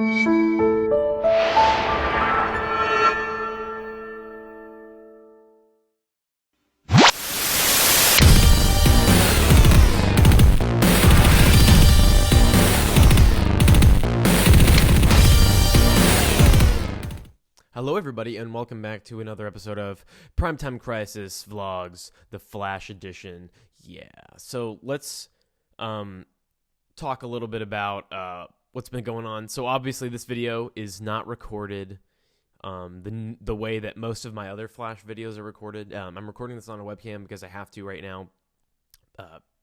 Hello everybody and welcome back to another episode of Primetime Crisis Vlogs, the Flash Edition. Yeah, so let's talk a little bit about what's been going on. So obviously this video is not recorded the way that most of my other Flash videos are recorded. I'm recording this on a webcam because I have to right now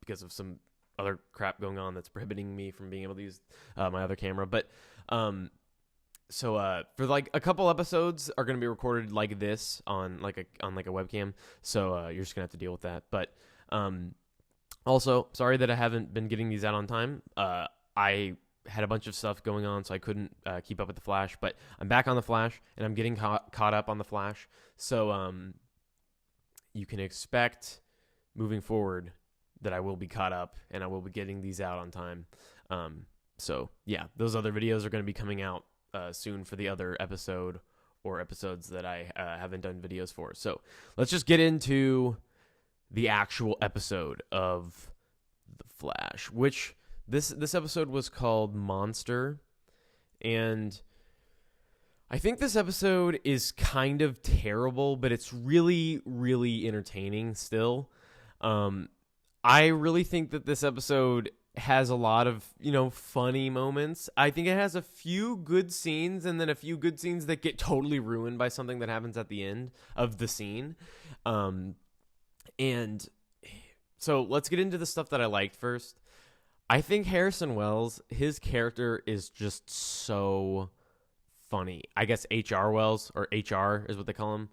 because of some other crap going on that's prohibiting me from being able to use my other camera. But So for like a couple episodes are going to be recorded like this on like a webcam. So you're just going to have to deal with that. But also, sorry that I haven't been getting these out on time. I had a bunch of stuff going on, so I couldn't keep up with the Flash. But I'm back on the Flash, and I'm getting caught up on the Flash. So you can expect moving forward that I will be caught up, and I will be getting these out on time. So yeah, those other videos are going to be coming out soon for the other episode or episodes that I haven't done videos for. So let's just get into the actual episode of The Flash, which this episode was called Monster. And I think this episode is kind of terrible, but it's really, really entertaining still. I really think that this episode has a lot of, funny moments. I think it has a few good scenes and then a few good scenes that get totally ruined by something that happens at the end of the scene. And so let's get into the stuff that I liked first. I think Harrison Wells, his character is just so funny. I guess H.R. Wells, or H.R. is what they call him.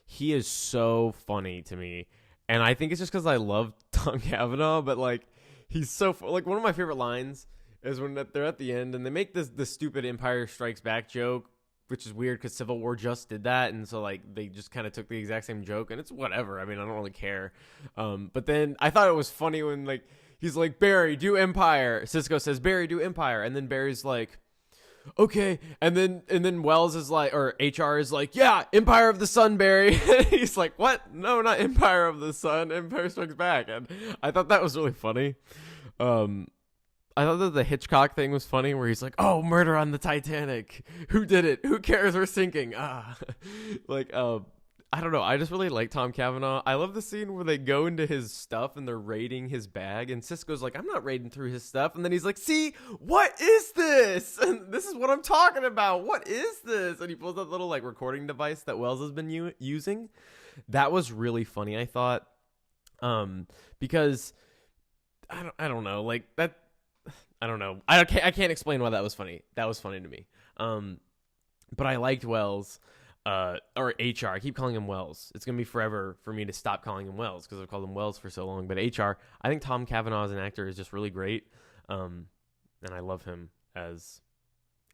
He is so funny to me. And I think it's just because I love Tom Cavanaugh, but he's so like one of my favorite lines is when they're at the end and they make the stupid Empire Strikes Back joke, which is weird because Civil War just did that, and so they just kind of took the exact same joke, and it's whatever. I mean, I don't really care. But then I thought it was funny when he's like, Barry, do Empire. Cisco says, Barry, do Empire, and then Barry's like, okay, and then Wells is like, or HR is like, yeah, Empire of the Sun, Barry. He's like, what? No, not Empire of the Sun, Empire Strikes Back. And I thought that was really funny. I thought that the Hitchcock thing was funny, where he's like, oh, murder on the Titanic, who did it, who cares, we're sinking. I don't know. I just really like Tom Cavanaugh. I love the scene where they go into his stuff and they're raiding his bag. And Cisco's like, I'm not raiding through his stuff. And then he's like, see, what is this? And this is what I'm talking about. What is this? And he pulls that little recording device that Wells has been using. That was really funny, I thought. Because I don't know. I don't know. I can't explain why that was funny. That was funny to me. But I liked Wells. Or HR. I keep calling him Wells. It's going to be forever for me to stop calling him Wells because I've called him Wells for so long. But HR, I think Tom Cavanaugh as an actor is just really great. And I love him as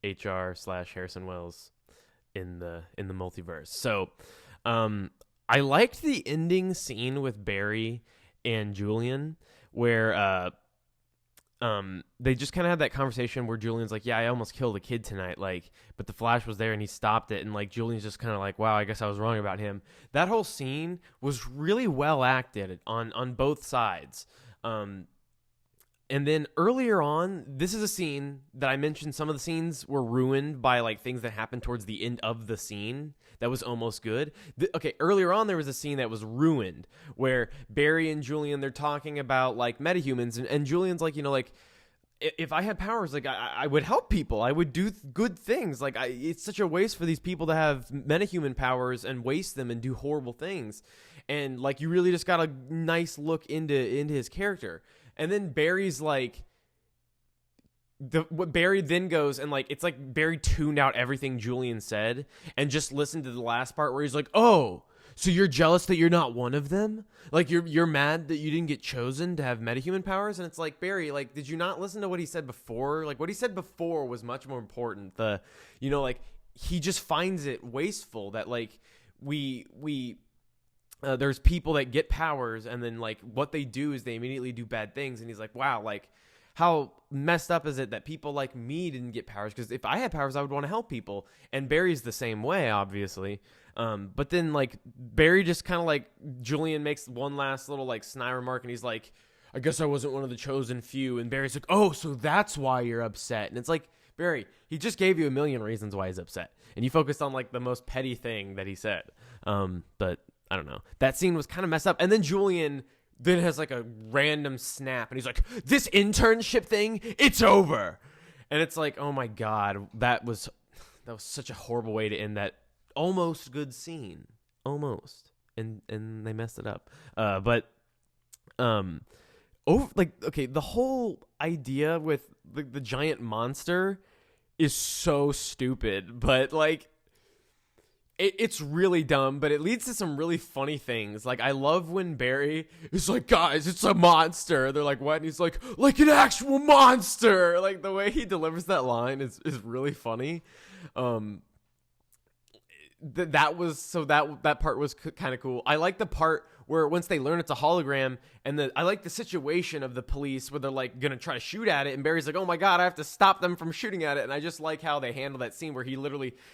HR/Harrison Wells in the multiverse. So I liked the ending scene with Barry and Julian where they just kind of had that conversation where Julian's like, yeah, I almost killed a kid tonight, but the Flash was there and he stopped it, and Julian's just kind of like, wow, I guess I was wrong about him. That whole scene was really well acted on both sides. And then earlier on, this is a scene that I mentioned some of the scenes were ruined by things that happened towards the end of the scene that was almost good. Earlier on there was a scene that was ruined where Barry and Julian, they're talking about metahumans, and Julian's like, if I had powers, I would help people. I would do good things. It's such a waste for these people to have metahuman powers and waste them and do horrible things. And you really just got a nice look into his character. And then Barry's what Barry then goes and it's like Barry tuned out everything Julian said and just listened to the last part where he's like, oh, so you're jealous that you're not one of them? You're mad that you didn't get chosen to have metahuman powers? And it's like, Barry, did you not listen to what he said before? What he said before was much more important. He just finds it wasteful that there's people that get powers and then what they do is they immediately do bad things. And he's like, wow, how messed up is it that people like me didn't get powers? Because if I had powers, I would want to help people. And Barry's the same way, obviously. But then like Barry just kind of like Julian makes one last little like snide remark, and he's like, I guess I wasn't one of the chosen few. And Barry's like, oh, so that's why you're upset. And it's like, Barry, he just gave you a million reasons why he's upset, and you focused on like the most petty thing that he said. But I don't know. That scene was kind of messed up. And then Julian then has like a random snap, and he's like, this internship thing, it's over. And it's like, oh my God, that was such a horrible way to end that almost good scene. Almost. And they messed it up. The whole idea with the giant monster is so stupid, but like it's really dumb, but it leads to some really funny things. Like I love when Barry is like, guys, it's a monster. They're like, what? And he's like an actual monster. Like the way he delivers that line is really funny. That part was kind of cool. I like the part where once they learn it's a hologram, and I like the situation of the police where they're like gonna try to shoot at it, and Barry's like, oh my God, I have to stop them from shooting at it. And I just like how they handle that scene where he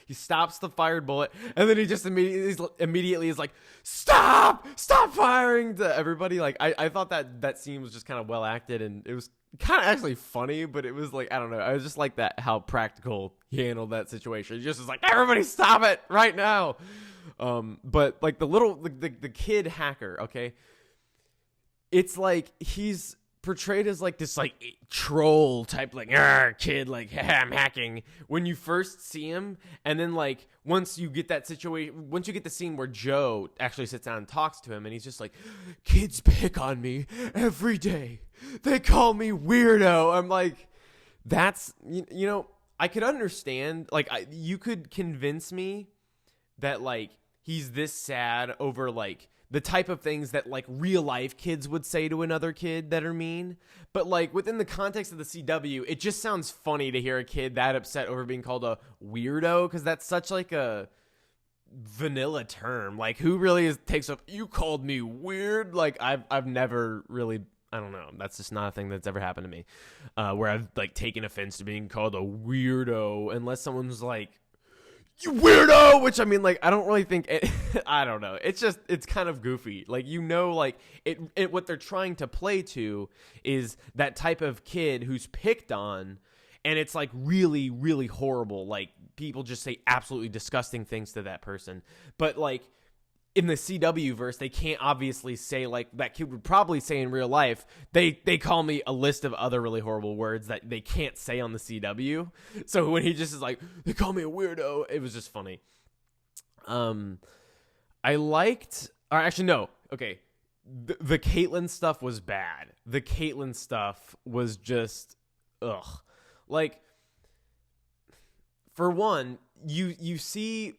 stops the fired bullet, and then he just immediately is like, stop firing to everybody. Like I thought that scene was just kind of well acted, and it was kind of actually funny, but it was like, I don't know, I was just like that how practical he handled that situation. He just was like, everybody stop it right now. But like the kid hacker, okay, it's like he's portrayed as like this like troll type, like kid, like I'm hacking when you first see him, and then like once you get the scene where Joe actually sits down and talks to him, and he's just like, kids pick on me every day, they call me weirdo. I'm like, that's you know, I could understand, like you could convince me that like he's this sad over like the type of things that like real life kids would say to another kid that are mean. But like within the context of the CW, it just sounds funny to hear a kid that upset over being called a weirdo, because that's such like a vanilla term. Like who really takes up, you called me weird? Like I've never really, I don't know. That's just not a thing that's ever happened to me, where I've like taken offense to being called a weirdo, unless someone's like, you weirdo, which I mean, like, I don't really think I don't know. It's kind of goofy. Like, you know, like it what they're trying to play to is that type of kid who's picked on, and it's like really, really horrible. Like people just say absolutely disgusting things to that person. But like in the CW verse, they can't obviously say like that kid would probably say in real life. They call me a list of other really horrible words that they can't say on the CW. So when he just is like, they call me a weirdo, it was just funny. I liked, or actually no, okay. The Caitlyn stuff was bad. The Caitlyn stuff was just, ugh. Like, for one, you see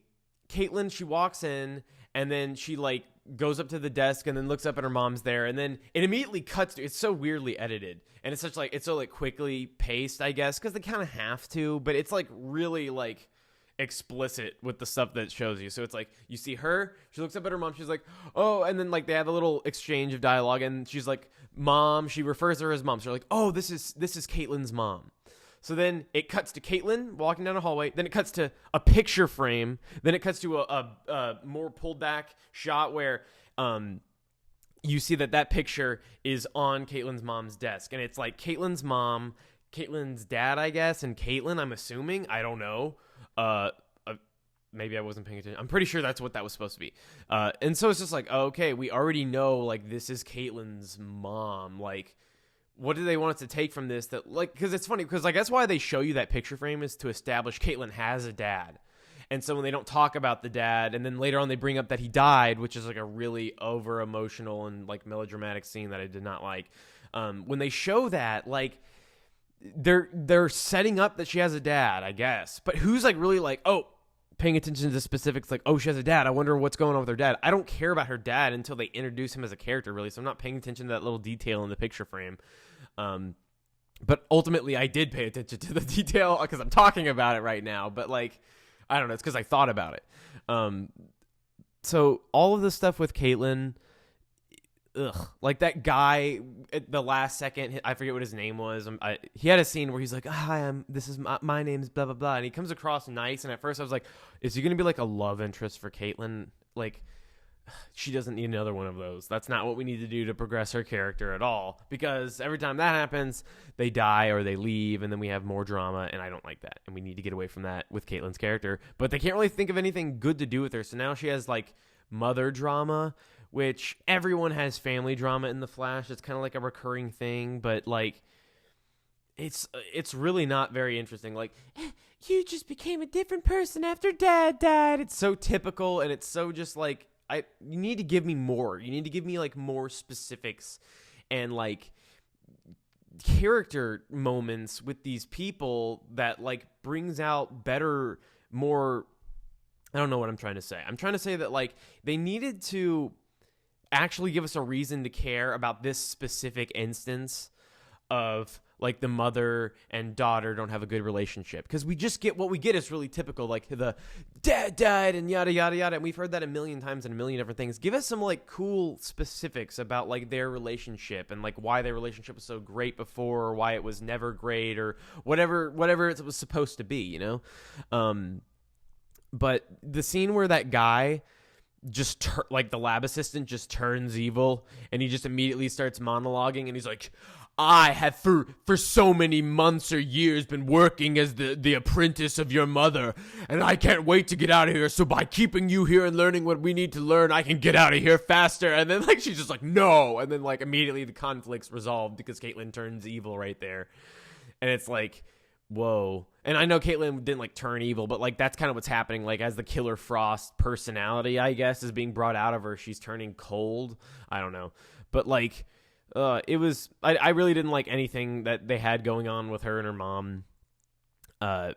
Caitlyn, she walks in, and then she like goes up to the desk and then looks up at her mom's there, and then it immediately cuts to, it's so weirdly edited, and it's so like quickly paced, I guess, because they kind of have to, but it's like really like explicit with the stuff that it shows you. So it's like you see her, she looks up at her mom, she's like, oh, and then like they have a little exchange of dialogue, and she's like, mom, she refers to her as mom, so they're like, oh, this is Caitlyn's mom. So then it cuts to Caitlyn walking down a hallway. Then it cuts to a picture frame. Then it cuts to a more pulled back shot where you see that picture is on Caitlyn's mom's desk. And it's like Caitlyn's mom, Caitlyn's dad, I guess, and Caitlyn, I'm assuming. I don't know. Maybe I wasn't paying attention. I'm pretty sure that's what that was supposed to be. And so it's just like, oh, okay, we already know, like, this is Caitlyn's mom. Like, what do they want us to take from this? That, like, because it's funny, because I guess why they show you that picture frame is to establish Caitlyn has a dad. And so when they don't talk about the dad, and then later on they bring up that he died, which is like a really over emotional and like melodramatic scene that I did not like. When they show that, like, they're setting up that she has a dad, I guess. But who's like really like, oh, paying attention to the specifics, like, oh, she has a dad, I wonder what's going on with her dad. I don't care about her dad until they introduce him as a character, really, so I'm not paying attention to that little detail in the picture frame. But ultimately I did pay attention to the detail because I'm talking about it right now, but like, I don't know, it's because I thought about it. So all of the stuff with Caitlyn, ugh, like that guy at the last second, I forget what his name was. He had a scene where he's like, "Hi, this is my name's blah blah blah," and he comes across nice. And at first, I was like, "Is he gonna be like a love interest for Caitlyn? Like, she doesn't need another one of those. That's not what we need to do to progress her character at all. Because every time that happens, they die or they leave, and then we have more drama, and I don't like that. And we need to get away from that with Caitlyn's character. But they can't really think of anything good to do with her, so now she has like mother drama, which everyone has family drama in The Flash. It's kind of like a recurring thing, but like it's really not very interesting. Like, you just became a different person after Dad died. It's so typical, and it's so just like, you need to give me more. You need to give me like more specifics and like character moments with these people that like brings out better, more. I don't know what I'm trying to say. I'm trying to say that like they needed to actually give us a reason to care about this specific instance of like the mother and daughter don't have a good relationship, because we just get what we get is really typical, like the dad died and yada yada yada, and we've heard that a million times in a million different things. Give us some like cool specifics about like their relationship and like why their relationship was so great before, or why it was never great, or whatever it was supposed to be, you know. But the scene where that guy just like the lab assistant just turns evil, and he just immediately starts monologuing, and he's like, I have for so many months or years been working as the apprentice of your mother, and I can't wait to get out of here. So by keeping you here and learning what we need to learn, I can get out of here faster. And then like she's just like, no. And then like immediately the conflict's resolved because Caitlyn turns evil right there. And it's like, whoa. And I know Caitlyn didn't like turn evil, but like that's kind of what's happening. Like as the Killer Frost personality, I guess, is being brought out of her, she's turning cold. I don't know. But like, it was, I really didn't like anything that they had going on with her and her mom. I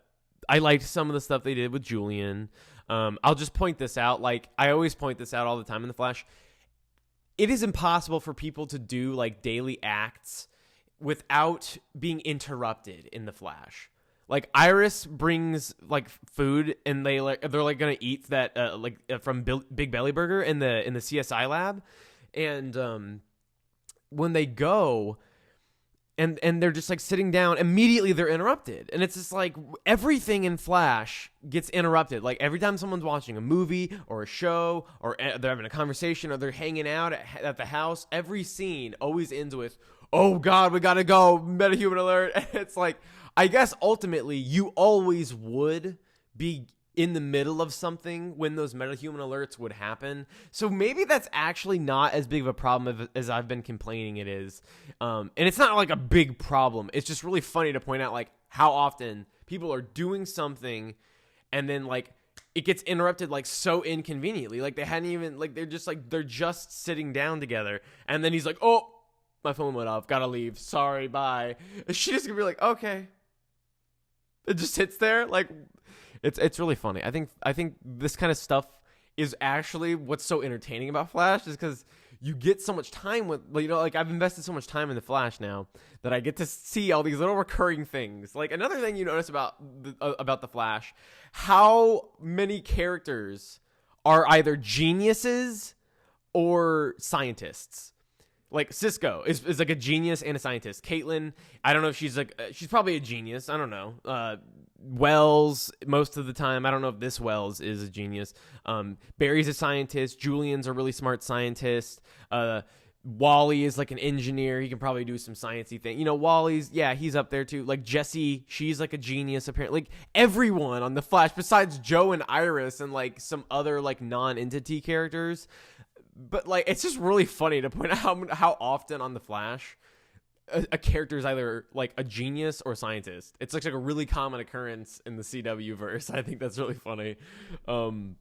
liked some of the stuff they did with Julian. I'll just point this out. Like, I always point this out all the time in The Flash. It is impossible for people to do like daily acts without being interrupted in The Flash. Like Iris brings like food, and they're like gonna eat that from Big Belly Burger in the CSI lab, and when they go and they're just like sitting down, immediately they're interrupted. And it's just like everything in Flash gets interrupted. Like every time someone's watching a movie or a show, or they're having a conversation, or they're hanging out at the house, every scene always ends with, oh God, we gotta go, metahuman alert. And it's like, I guess ultimately you always would be in the middle of something when those metahuman alerts would happen. So maybe that's actually not as big of a problem as I've been complaining it is. And it's not like a big problem. It's just really funny to point out like how often people are doing something and then like it gets interrupted like so inconveniently. Like they hadn't even, like they're just sitting down together. And then he's like, oh, my phone went off. Gotta leave. Sorry, bye. And she just gonna be like, okay. It just sits there like... It's really funny. I think this kind of stuff is actually what's so entertaining about Flash, is because you get so much time with, you know, like I've invested so much time in the Flash now that I get to see all these little recurring things. Like another thing you notice about the Flash, how many characters are either geniuses or scientists. Like Cisco is like a genius and a scientist. Caitlyn, I don't know if she's probably a genius. I don't know. Wells, most of the time, I don't know if this Wells is a genius. Barry's a scientist. Julian's a really smart scientist. Wally is like an engineer. He can probably do some sciencey thing. You know, Wally's, yeah, he's up there too. Like Jessie, she's like a genius apparently. Like everyone on the Flash besides Joe and Iris and like some other like non-entity characters. But like it's just really funny to point out how often on the Flash a character is either like a genius or a scientist. It's like a really common occurrence in the CW verse. I think that's really funny. And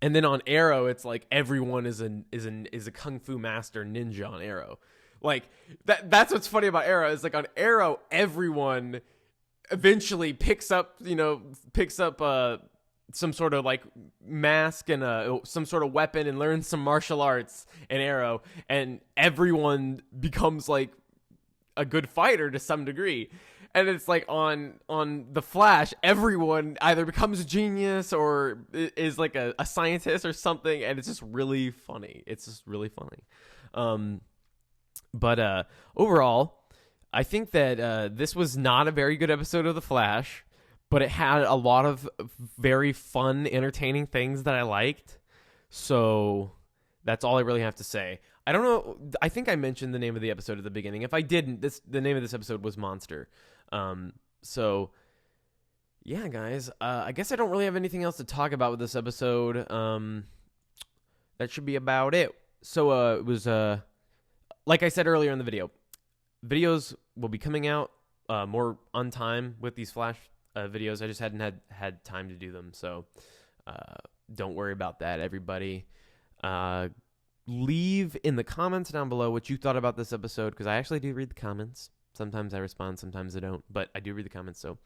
then on Arrow, it's like everyone is a kung fu master ninja on Arrow. Like that's what's funny about Arrow is like on Arrow, everyone eventually picks up some sort of like mask and some sort of weapon and learns some martial arts in Arrow, and everyone becomes like a good fighter to some degree. And it's like on the Flash, everyone either becomes a genius or is like a scientist or something, and it's just really funny. It's just really funny. But overall, I think that this was not a very good episode of The Flash, but it had a lot of very fun, entertaining things that I liked. So that's all I really have to say. I don't know. I think I mentioned the name of the episode at the beginning. If I didn't, the name of this episode was Monster. So yeah, guys. I guess I don't really have anything else to talk about with this episode. That should be about it. So it was like I said earlier in the video, videos will be coming out more on time with these Flash videos. I just hadn't had time to do them, so don't worry about that, everybody. Leave in the comments down below what you thought about this episode, because I actually do read the comments. Sometimes I respond, sometimes I don't, but I do read the comments. So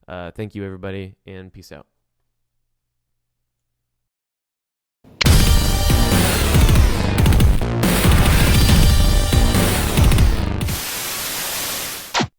thank you, everybody, and peace out.